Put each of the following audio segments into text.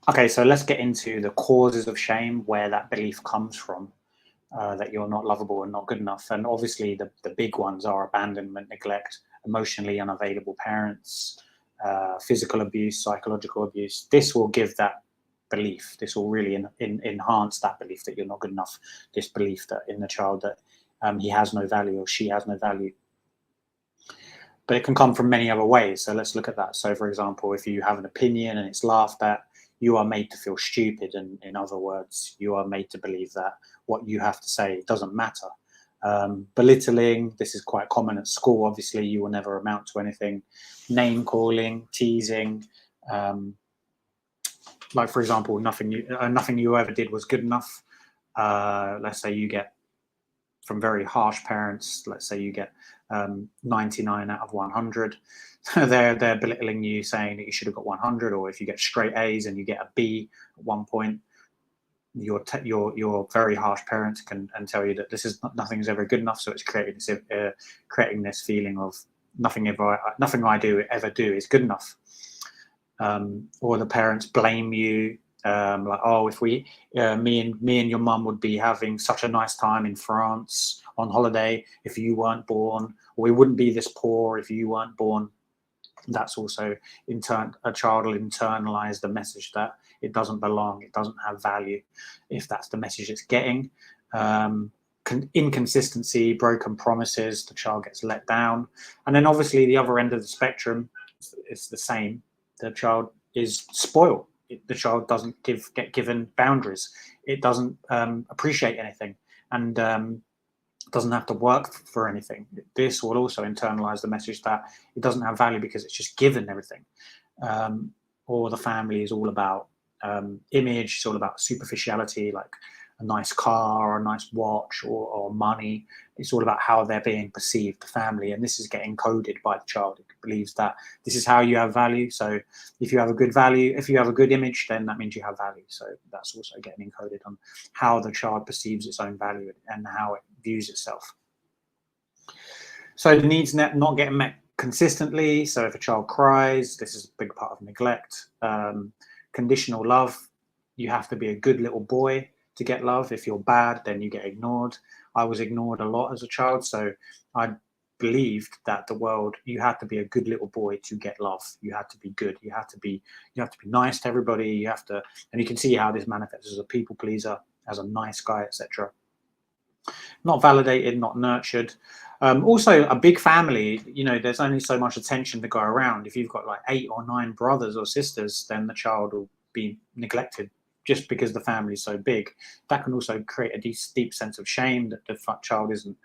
Okay, so let's get into the causes of shame, where that belief comes from, that you're not lovable and not good enough. And obviously, the big ones are abandonment, neglect, emotionally unavailable parents, physical abuse, psychological abuse. This will give that belief. This will really enhance that belief that you're not good enough. This belief that in the child that he has no value or she has no value. But it can come from many other ways. So let's look at that. So, for example, if you have an opinion and it's laughed at, you are made to feel stupid. And in other words, you are made to believe that what you have to say doesn't matter. Belittling, this is quite common at school. Obviously, you will never amount to anything. Name calling, teasing. Like, for example, nothing you ever did was good enough. Let's say you get from very harsh parents. Let's say you get 99 out of 100. they're belittling you, saying that you should have got 100. Or if you get straight A's and you get a B at one point, your very harsh parents can and tell you that nothing is ever good enough. So it's creating this feeling of nothing I ever do is good enough. Or the parents blame you. Like, oh, if me and your mum would be having such a nice time in France on holiday if you weren't born, or we wouldn't be this poor if you weren't born. That's also a child will internalize the message that it doesn't belong, it doesn't have value, if that's the message it's getting. Inconsistency, broken promises, the child gets let down. And then obviously the other end of the spectrum is the same. The child is spoiled. The child doesn't get given boundaries. It doesn't appreciate anything, and doesn't have to work for anything. This will also internalize the message that it doesn't have value because it's just given everything. Or the family is all about image. It's all about superficiality, like a nice car or a nice watch or money. It's all about how they're being perceived, the family, and this is getting coded by the child. It believes that this is how you have value. So if you have a good value, if you have a good image, then that means you have value. So that's also getting encoded on how the child perceives its own value and how it views itself. So the needs not getting met consistently. So if a child cries, this is a big part of neglect. Conditional love, you have to be a good little boy to get love. If you're bad, then you get ignored. I was ignored a lot as a child, so I believed that you had to be a good little boy to get love. You had to be good. You have to be nice to everybody. And you can see how this manifests as a people pleaser, as a nice guy, etc. Not validated, not nurtured. Also, a big family, there's only so much attention to go around. If you've got like 8 or 9 brothers or sisters, then the child will be neglected just because the family is so big. That can also create a deep sense of shame that the child isn't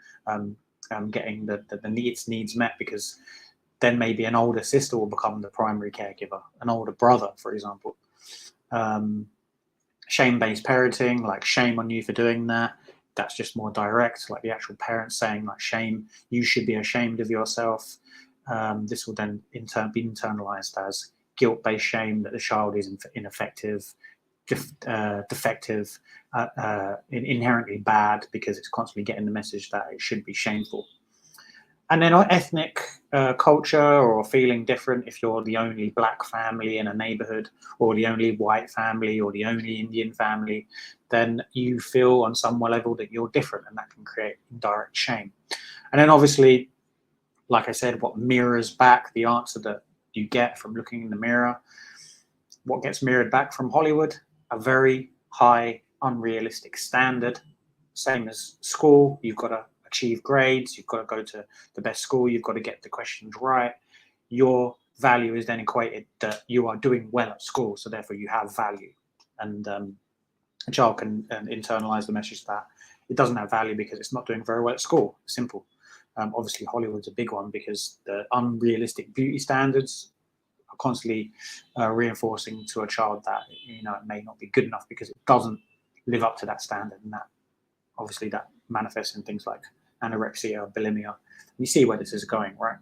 getting the needs met, because then maybe an older sister will become the primary caregiver, an older brother, for example. Shame-based parenting, like shame on you for doing that. That's just more direct, like the actual parents saying, like, shame, you should be ashamed of yourself. This will then in turn be internalized as guilt-based shame, that the child is ineffective, defective, inherently bad, because it's constantly getting the message that it should be shameful. And then ethnic culture, or feeling different. If you're the only black family in a neighborhood, or the only white family, or the only Indian family, then you feel on some level that you're different, and that can create indirect shame. And then obviously, like I said, what mirrors back the answer that you get from looking in the mirror, what gets mirrored back from Hollywood? A very high, unrealistic standard. Same as school, you've got to achieve grades, you've got to go to the best school, you've got to get the questions right. Your value is then equated that you are doing well at school, so therefore you have value. And a child can internalize the message that it doesn't have value because it's not doing very well at school. Simple. Obviously, Hollywood's a big one, because the unrealistic beauty standards are constantly reinforcing to a child that it may not be good enough because it doesn't live up to that standard, and that obviously that manifests in things like anorexia, bulimia. You see where this is going, right?